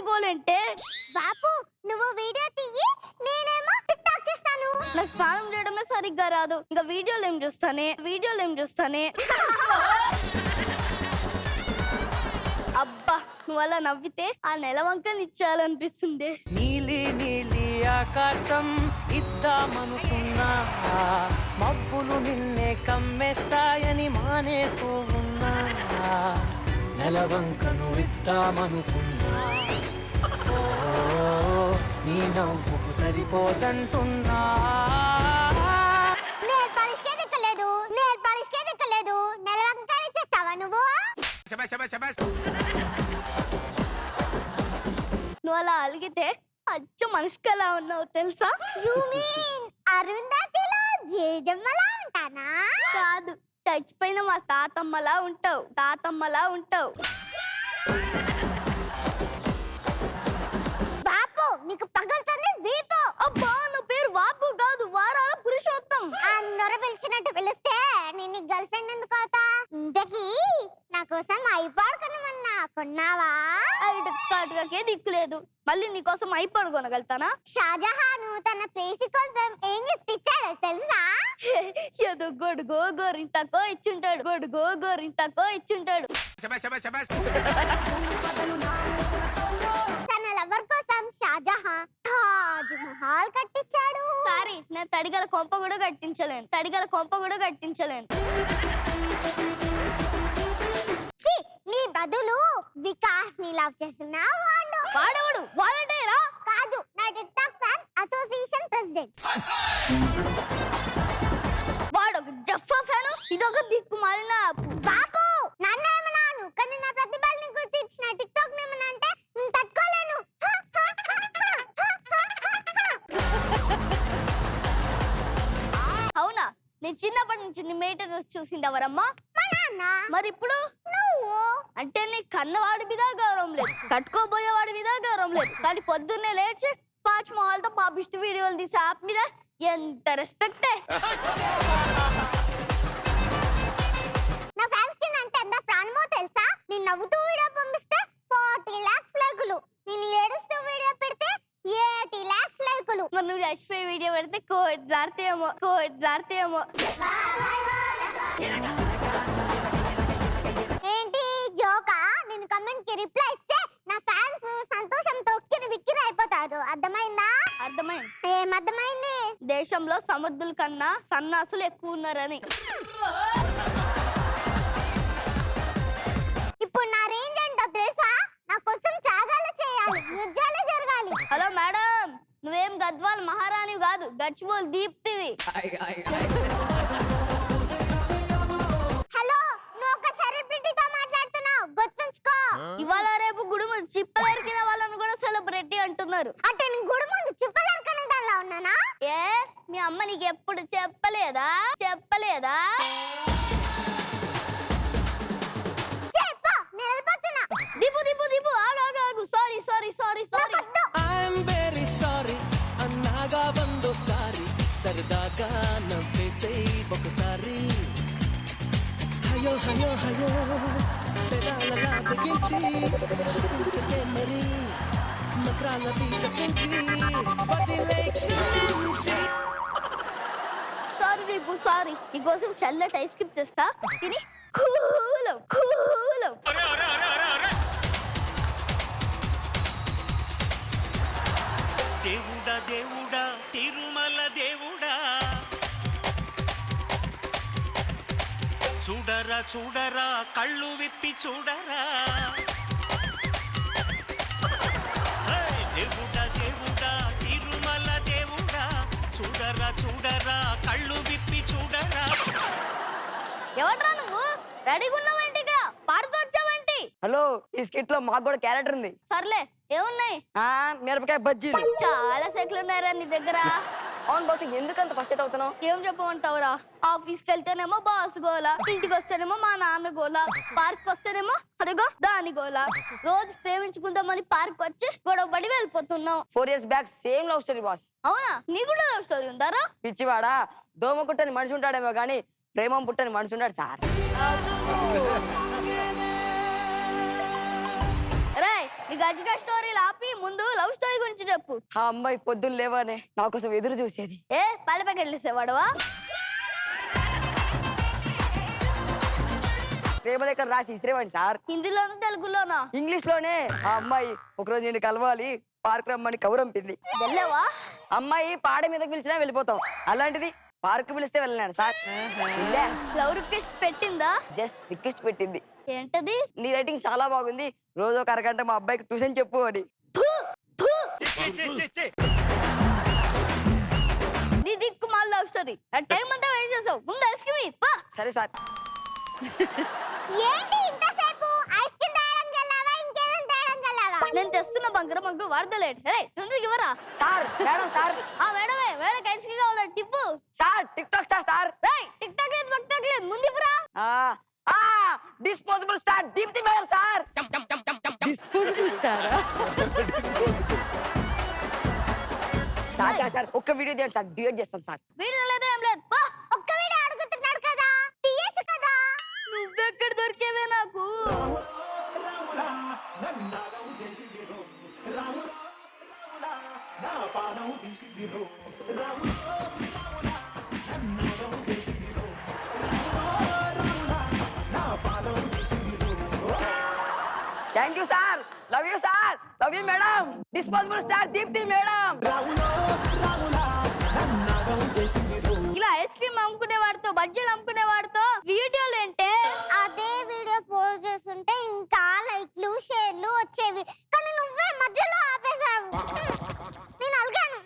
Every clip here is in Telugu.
గోలంటే బాపు నువ్వు వీడియో తీయి నేనేమో టిక్ టాక్ చేస్తాను. నాకు స్నానం చేయడమే సరిగ్గా రాదు, ఇక వీడియోలు ఏం చూస్తానే. అబ్బా నువ్వు అలా నవ్వితే ఆ నెలవంకని ఇచ్చేయాలనిపిస్తుంది. నీలి నీలి ఆకాశం ఇద్దామనుకున్నా, మబ్బులు నిన్నే కమ్మేస్తాయని మానేస్తూ ఉన్నా. నెలవంకను ఇద్దామనుకున్నా, ఓ, నీ నవ్వుకు సరిపోదంటున్నా. నేను పాలిష్కే దిక్కలేదు నెలవంకని చేస్తావా నువ్వు? నువ్వు అలా అలిగితే అచ్చు మనిషికి ఎలా ఉన్నావు తెలుసా? యు మీన్ అరుంధతిలో జేజమ్మలా ఉంటానా? కాదు, చచ్చిపోయిన మా తాతమ్మలా ఉంటావు. బాపు నీకు పగలుతుంది వీపు. అబ్బా నా పేరు వాపు కాదు, వారాల పురుషోత్తం. అందరూ పిలిచినట్టు పిలిస్తే నేను గర్ల్ ఫ్రెండ్ ఎందుకు అవుతా? ఇంతకీ నా కోసం ఐపాడ్ కొన్నావా? ఐటెక్స్ కాటుగాకే దిక్కులేదు, మళ్ళీ నీకోసం ఐపాడ్ కొనగలుగుతానా? షాజహాను తన ప్రేసి కోసం ఏం గిఫ్ట్ ఇచ్చాడో తెలుసా? ఏదో గొడుగో గోరింటాకో ఇచ్చుంటాడు. తన లవర్ కోసం షాజహాన్ తాజ్ మహల్ కట్టించాడు. సారీ, నేను తడిగల కొంప కూడా కట్టించలేను. నీ బదులు వికాస్ ని లవ్ చేస్తున్నా వాడేవాడు వాలంటీరా కాదు, నా టిక్టాక్ ఫ్యాన్ అసోసియేషన్ ప్రెసిడెంట్. వాడొక జఫా ఫ్యాను, ఇదొక దిక్కు మాలిన బాపు నన్ను ఏమన్నాను, కానీ నా ప్రతిభల్ని గుర్తించిన టిక్టాక్ ఏమన్నా అంటే తట్టుకోలేను. అవునా? నేను చిన్నప్పటి నుంచి నీ మెయింటెనెన్స్ చూసింది ఎవరమ్మా? మా నాన్న. మరి ఇప్పుడు నువ్వు అంటే నీ కన్నవాడి మీద గౌరవం లేదు, కట్టుకోబోయేవాడి మీద గౌరవం లేదు, కానీ పొద్దున్నే లేచి పాచ్ మొహాలతో పాపిస్ట్ వీడియోలు తీసి యాప్ మీద ఎంత రెస్పెక్టే. నా ఫ్యాన్స్ కి అంటే ఎంత ప్రాణమో తెలుసా? నేను నవ్వుతూ వీడియో పంపిస్తే 40 lakhs లైకులు, నేను ఏడుస్తూ వీడియో పెడితే 80 lakhs లైకులు. మరి నువ్వు చచ్చిపోయే వీడియో పెడితే కోట్లాడతాయేమో. ఏంటి జోకా? నేను కమెంట్ కి రిప్లై ఇస్తే నా ఫ్యాన్స్ సంతోషంతో విక్కిరి అయిపోతారు. అర్థమైందా? అర్థమైంది. ఏమర్థమైంది? దేశంలో సముద్రుల కన్నా సన్నాసులు ఎక్కువ ఉన్నారని. ఇప్పుడు నా రేంజ్ ఏంటో తెలుసా? నా కోసం త్యాగాలు చేయాలి, యుద్ధాలు జరగాలి. హలో మేడం, నువ్వేం గద్వాల్ మహారాణి కాదు, గచ్చిబోల్ దీప్తివి. హలో, నువ్వు ఒక సెలబ్రిటీతో మాట్లాడుతున్నావు, గుర్తుంచుకో. ఇవాళ రేపు గుడి ముందు చిప్పలెరికిన వాళ్ళని కూడా సెలబ్రిటీ అంటున్నారు. అంటే నీ గుడి ముందు చిప్పలెరకనే దానిలో ఉన్నానా? ఏ మీ అమ్మ నీకు ఎప్పుడు చెప్పలేదా? చెప్పు, నేను వెళ్ళిపోతున్నా. దిపు ఆగు. సారీ. ఐఎమ్ వెరీ సారీ అన్నాగా వందోసారి, సరదాగా నవ్వేసేయ్ ఒకసారి. హయో శరాలలా బిగించి శపించకే మరి, మత్రాల బీజపించి వదిలేక్షించి. సారీ నీకోసం చల్లటి ఐస్ క్రీమ్ తెస్తా, తిని కూలవ్. దేవుడా తిరుమల దేవుడా, చూడరా కళ్ళు విప్పి చూడరా. దేవుడా తిరుమల దేవుడా, చూడరా కళ్ళు విప్పి చూడరా. ఎవడ్రా నువ్వు? రెడీగా ఉన్నావేంటిగా? పాడుతూ వచ్చావేంటి? హలో, ఈ స్కిట్ లో మాకు కూడా క్యారెక్టర్ ఉంది. సర్లే, ఏమున్నాయి? మిరపకాయ బజ్జీలు. చాలా సెట్లు ఉన్నాయరా నీ దగ్గర. అవును బాస్, ఎందుకంత ఫస్ట్ అవుతున్నావు? ఏం చెప్పమంటావురా? ఆఫీస్కి వెళ్తేనేమో బాస్ గోల, ఇంటికి వస్తేనేమో మా నాన్న గోల, పార్క్ వస్తేనేమో అదిగో దాని గోల. రోజు ప్రేమించుకుందామని పార్క్ వచ్చి గొడవ పడి వెళ్ళిపోతున్నావు. 4 years back same love story boss. అవునా? నీ కూడా లవ్ స్టోరీ ఉందారా? పిచ్చివాడా, దోమ కుట్టని మనిషి ఉంటాడేమో గానీ ప్రేమం పుట్టని మనిషి ఉంటాడు సార్. రే, నీ ఈ గజ్జిక స్టోరీలు ఆపి ముందు లవ్ స్టోరీ గురించి చెప్పు. ఆ అమ్మాయి పొద్దున్న లేవనే నా కోసం ఎదురు చూసేది. ఏ పల్లె ప్యాకెట్లు ఇచ్చేవాడవా? ప్రేమలేఖ రాసి ఇసిరేవాడి సార్. హిందీలోనా తెలుగులోనా? ఇంగ్లీష్ లోనే. ఆ అమ్మాయి ఒకరోజు నేను కలవాలి పార్క్ రమ్మని కౌరంపింది. వెళ్ళావా? అమ్మాయి పాడ మీద పిలిచినా వెళ్ళిపోతాం, అలాంటిది పార్క్ పిలిస్తే వెళ్ళాను సార్. లవ్ రిక్వెస్ట్ పెట్టిందా? జస్ట్ రిక్వెస్ట్ పెట్టింది. ఏంటది? నీ రైటింగ్ చాలా బాగుంది, రోజు ఒక అరగంట మా అబ్బాయికి ట్యూషన్ చెప్పు అని. ఫు, ఫు. నీ దిక్కు మా లవ్ స్టోరీ టైం అంతా వేస్ట్ చేసావు. ముందు ఐస్ క్రీమ్ పా. సరే సార్. ఏంటి ఇంతసేపు ఐస్ క్రీమ్ తాగడానికి వెళ్ళావా ఇంకేదైనా తాగడానికి వెళ్ళావా? నేను తెస్తున్న బంగారం మనకు వాడతలేడు. అరే తొందరగా ఇవ్వరా. Sir madam sir. ఆ మేడమే మేడకి ఐస్ క్రీమ్ కావాలి Tippu. Sir TikTok star sir. రేయ్ టిక్ టాక్ లేదు బక్ టాక్ లేదు, ముందు ఇవ్వరా. Disposable star Deepti madam sir. Disposable స్టారా? సార్ సార్ సార్ ఒక్క వీడియో తీయండి సార్, డ్యూయట్ చేస్తాం సార్. వీడియో లేదు ఏం లేదు పా. ఒక్క వీడియో అడుగుతున్నాడు కదా తీయచ్చు కదా. నువ్వెక్కడ దొరికేవే నాకు? Thank you sir, love you sir, love you madam. Disposable star Deepti madam. ఇలా ఐస్ క్రీమ్ అమ్ముకునే వాడితో బజ్జీలు అమ్ముకునే వాడితో వీడియోలు ఏంటే? అదే వీడియో పోస్ట్ చేస్తుంటే ఇంకా లైక్లు షేర్లు వచ్చేవి, కానీ నువ్వే మధ్యలో ఆపేశావు. నేను అలగాను.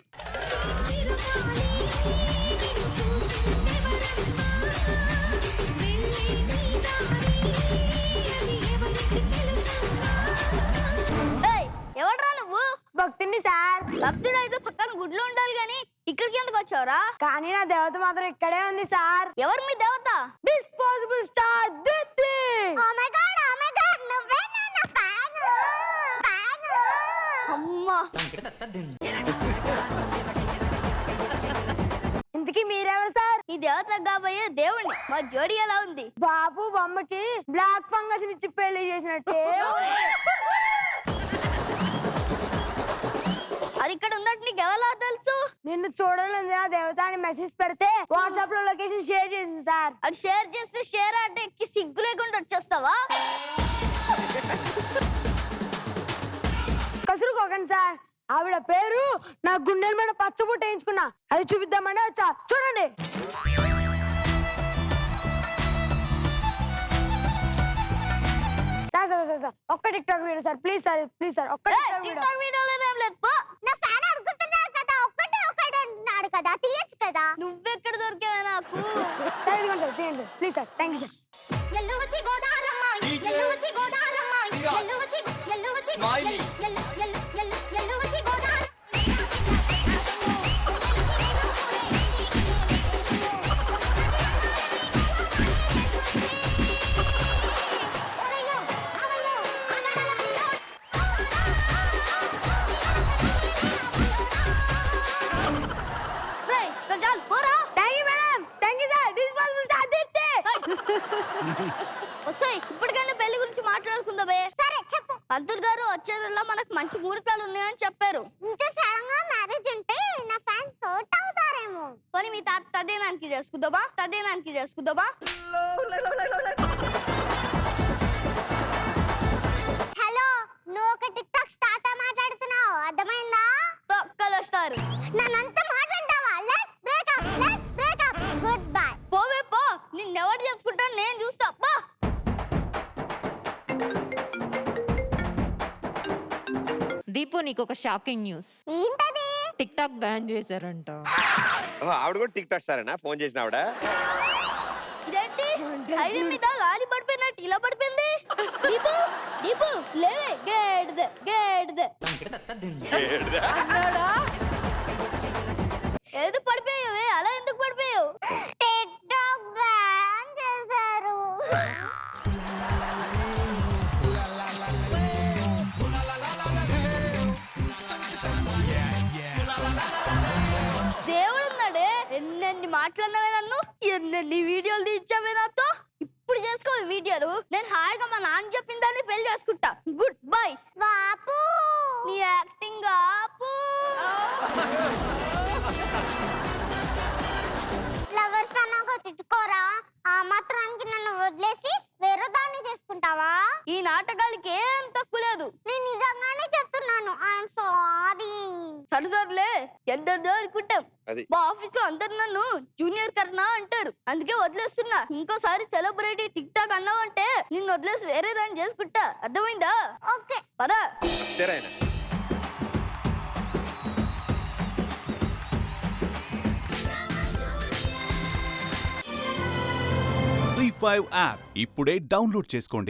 ఏయ్, ఎవడ్రా నువ్వు? భక్తుని సార్. భక్తుడైతే పక్కన గుడ్లు ఉండాలి గాని ఇక్కడికి ఎందుకు వచ్చావురా? కానీ నా దేవత మాత్రం ఇక్కడే ఉంది సార్. ఎవరు మీ దేవత? Disposable star Deepthi. Oh my God నువ్వే నా ఫ్యాన్. అమ్మా ఇంతకీ మీరెవరు సార్? ఈ దేవత కాబోయే దేవుణ్ణి. మా జోడి ఎలా ఉంది? బాబు బొమ్మకి బ్లాక్ ఫంగస్ ఇచ్చి పెళ్లి చేసినట్టే. అది ఇక్కడ ఉన్నట్టు నీకు ఎవరా తెలుసు? నిన్ను చూడాలని నా దేవత అని మెసేజ్ పెడితే వాట్సాప్ లో లొకేషన్ షేర్ చేసింది సార్. అది షేర్ చేస్తే షేర్ అంటే ఎక్కి సిగ్గు లేకుండా వచ్చేస్తావా? కసురుకోకండి సార్, ఆవిడ పేరు నా గుండెల మీద పచ్చబుట్ట వేయించుకున్నా, అది చూపిద్దామని వచ్చా. చూడండి. సార్ సార్ సార్ సార్ ఒక్క TikTok video sir, please sir, please sir ఒక్క TikTok video. TikTok video లేదేం లేదు పో. నా ఫ్యాన్ అడుగుతున్నాడు కదా, ఒక్కటే అంటున్నాడు కదా, తీయచ్చు కదా. నువ్వెక్కడ దొరికావే నాకు? సార్ ఇదిగోండి సార్, తీయండి sir, please sir, thank you sir. ఎల్లువచి గోదారమ్మ ఎల్లువచి గోదారమ్మ ఎల్లువచి స్మైలీ. ఎల్లువచి గోదారమ్మ. రేయ్ కొంచెం పోరా. Thank you madam, thank you sir. Disposable star Deepti. వస్తాయి ఇప్పటికైనా పెళ్లి గురించి మాట్లాడుకుందామే. సరే చెప్పు. పంతులు గారు వచ్చే నెలలో మనకు మంచి ముహూర్తాలు ఉన్నాయని చెప్పారు. ఇంత సడన్ గా మ్యారేజ్ ఉంటే నా ఫ్యాన్స్ హర్ట్ అవుతారేమో. కానీ మీ తాత తదేనానికి చేసుకుందామా? తదేనానికి చేసుకుందామా? హలో, నువ్వు ఒక టిక్ టాక్ స్టార్ తో మాట్లాడుతున్నావు, అర్థమైందా? తొక్కదొస్తారు. నన్నంతా మాట్లాడతావా? Let's breakup good bye. పోవే పో, నిన్నెవరు చేసుకుంటాను నేను చూస్తా పా. దీపు నీకు ఒక షాకింగ్ న్యూస్. ఏంటది? టిక్ టాక్ బ్యాన్ చేశారంట. ఆవిడ కూడా టిక్ టాక్ సారేనా ఫోన్ చేసిన ఆవిడ? ఇదేంటి ఐదు మీద లాలి పడిపోయినట్టు ఇలా పడిపోయింది? దీపు దీపు లేవే, గేడ్దే గేడ్దే. ఏదో పడిపోయావే, అలా ఎందుకు పడిపోయావు? టిక్ టాక్ బ్యాన్ చేశారు. దేవుడు ఉన్నాడే, ఎన్నెన్ని మాట్లాడినవే నన్ను, ఎన్నెన్ని వీడియోలు తీర్చావే నాతో. ఇప్పుడు చేసుకో వీడియోలు. నేను హాయిగా మా నాన్న చెప్పిన దాన్ని పెళ్లి చేసుకుంటా. Good bye. బాపు చెప్తావా? ఈ నాటకాలకి ఏం తక్కువ లేదు. నేను నిజంగానే చెప్తున్నాను. I'm sorry. సరిసరిలే ఎంతో అనుకుంటాం. అది. మా ఆఫీస్ లో అందరు నన్ను జూనియర్ కర్ణ అంటారు, అందుకే వదిలేస్తున్నా. ఇంకోసారి సెలబ్రిటీ టిక్ టాక్ అన్నావంటే నిన్ను వదిలేసి వేరే దాన్ని చేసుకుంటా, అర్థమైందా? ఓకే. పదా. సరే ఆయన. C5 యాప్ ఇప్పుడే డౌన్లోడ్ చేసుకోండి.